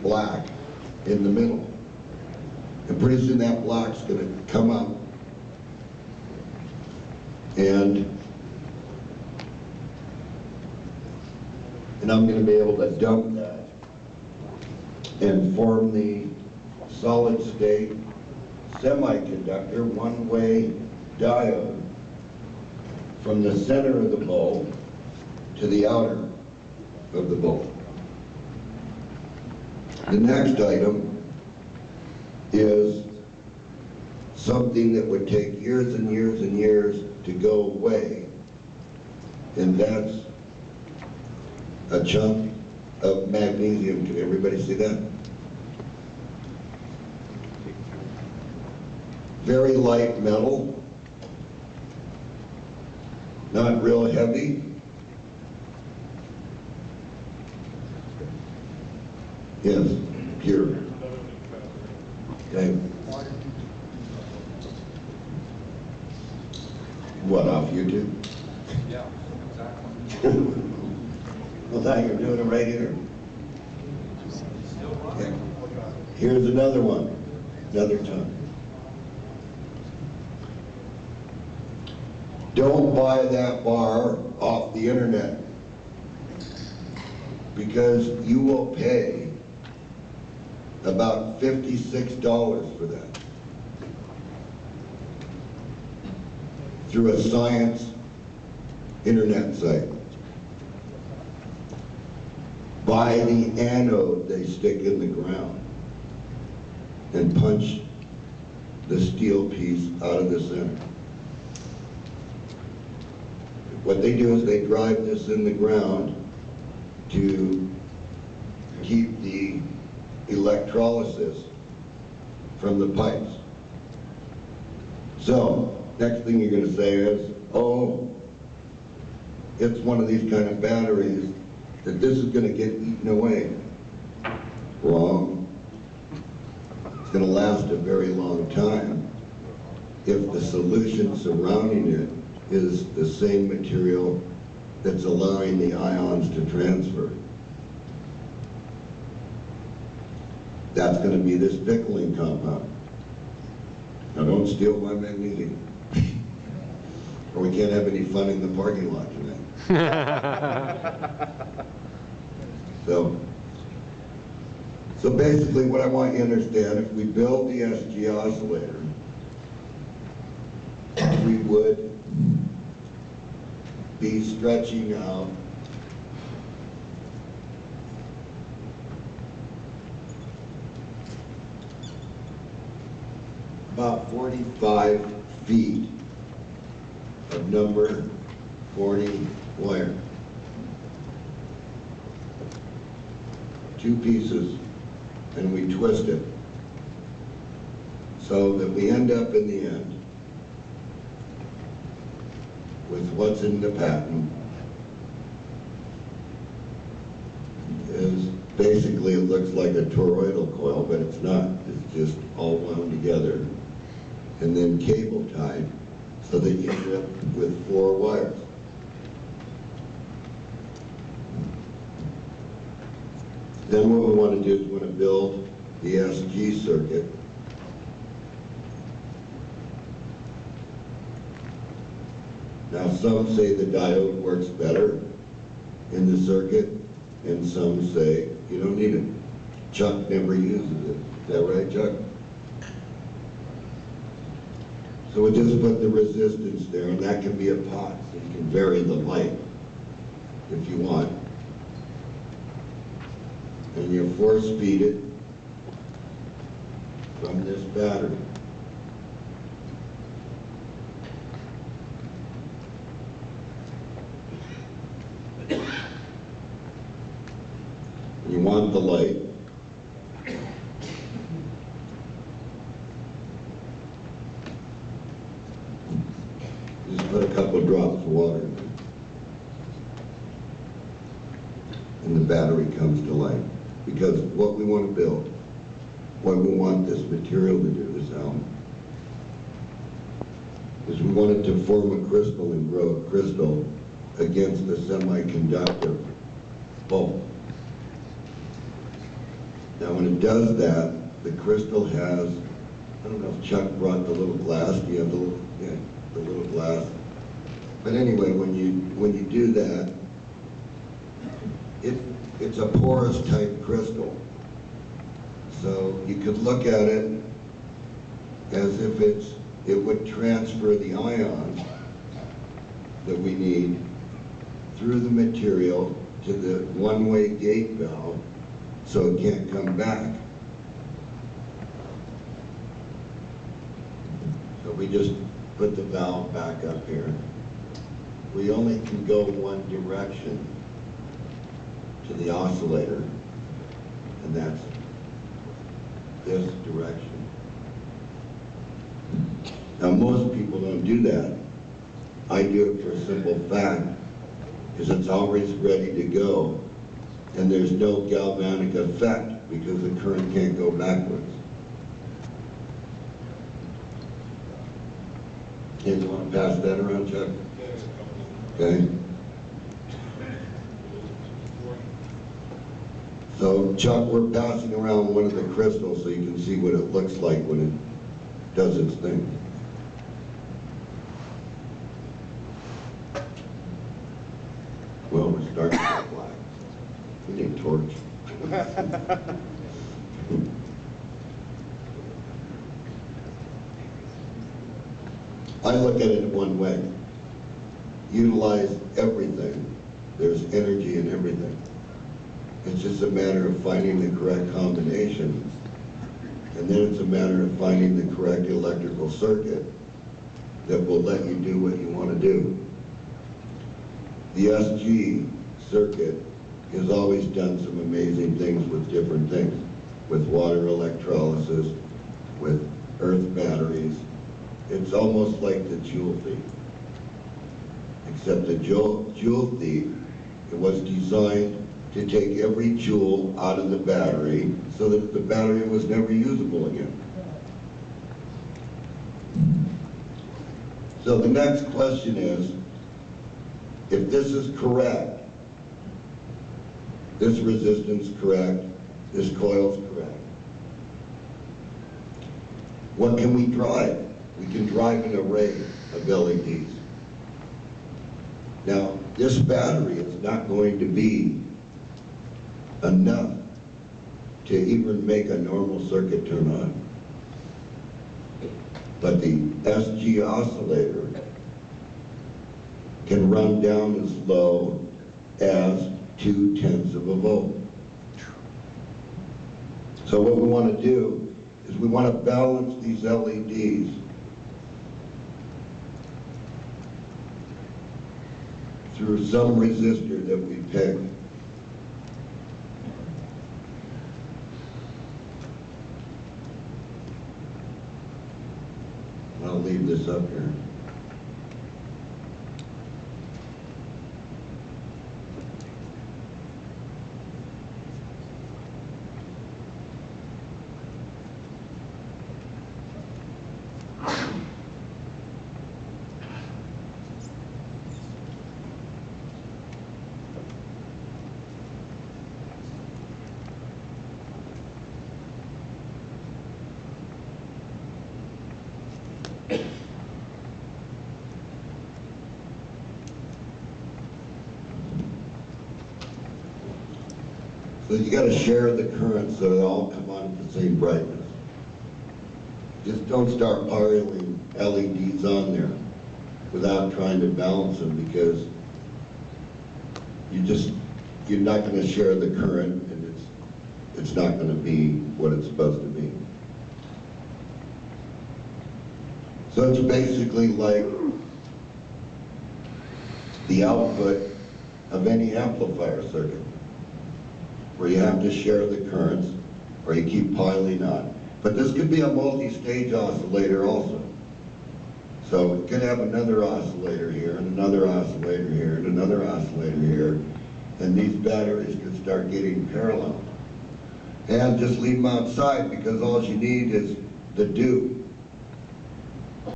black in the middle. And pretty soon that black's going to come up and I'm going to be able to dump that and form the solid state semiconductor one-way diode from the center of the bulb to the outer of the bulb. The next item is something that would take years and years and years to go away, and that's a chunk of magnesium. Can everybody see that? Very light metal, not real heavy. Yes, pure. Okay. What, off YouTube? Yeah, exactly. Well, now you're doing it right here. Okay. Here's another one, another chunk. Don't buy that bar off the internet, because you will pay about $56 for that through a science internet site. Buy the anode they stick in the ground and punch the steel piece out of the center. What they do is they drive this in the ground to keep the electrolysis from the pipes. So, next thing you're going to say is, oh, it's one of these kind of batteries that this is going to get eaten away. Wrong. It's going to last a very long time if the solution surrounding it is the same material that's allowing the ions to transfer. That's going to be this pickling compound. Now don't steal my magnesium, or we can't have any fun in the parking lot tonight. So basically what I want you to understand, if we build the SG oscillator, we would be stretching out about 45 feet of number 40 wire. Two pieces, and we twist it so that we end up in the end with what's in the patent. Is basically, it looks like a toroidal coil, but it's not. It's just all wound together and then cable tied so that you end up with 4 wires. Then what we want to do is we want to build the SG circuit. Now some say the diode works better in the circuit, and some say you don't need it. Chuck never uses it. Is that right, Chuck? So we just put the resistance there, and that can be a pot, so you can vary the light if you want. And you force feed it from this battery. You want the light. Just put a couple of drops of water in there. And the battery comes to life. Because what we want to build, what we want this material to do, this element, is we want it to form a crystal and grow a crystal against the semiconductor bulb. Now when it does that, the crystal has, I don't know if Chuck brought the little glass. Do you have the little, yeah, the little glass? But anyway, when you do that, it's a porous type crystal. So you could look at it as if it would transfer the ions that we need through the material to the one-way gate valve so it can't come back. So we just put the valve back up here. We only can go one direction to the oscillator, and that's this direction. Now most people don't do that. I do it for a simple fact, is it's always ready to go, and there's no galvanic effect because the current can't go backwards. Okay, you want to pass that around, Chuck? Okay. So Chuck, we're passing around one of the crystals so you can see what it looks like when it does its thing. Well, we're starting to get black. We need a torch. I look at it one way. Utilize everything. There's energy in everything. It's just a matter of finding the correct combination. And then it's a matter of finding the correct electrical circuit that will let you do what you want to do. The SG circuit has always done some amazing things with different things, with water electrolysis, with earth batteries. It's almost like the Joule thief, except the Joule thief, it was designed to take every joule out of the battery so that the battery was never usable again. So the next question is, if this is correct, this resistance correct, this coil's correct, what can we drive? We can drive an array of LEDs. Now, this battery is not going to be enough to even make a normal circuit turn on. But the SG oscillator can run down as low as 0.2 of a volt. So what we want to do is we want to balance these LEDs through some resistor that we pick. I'll leave this up here. So you got to share the current so they all come on at the same brightness. Just don't start piling LEDs on there without trying to balance them, because you're not going to share the current, and it's not going to be what it's supposed to be. So it's basically like the output of any amplifier circuit, where you have to share the currents, or you keep piling on. But this could be a multi-stage oscillator also. So it could have another oscillator here, and another oscillator here, and another oscillator here, and these batteries could start getting parallel. And just leave them outside, because all you need is the dew.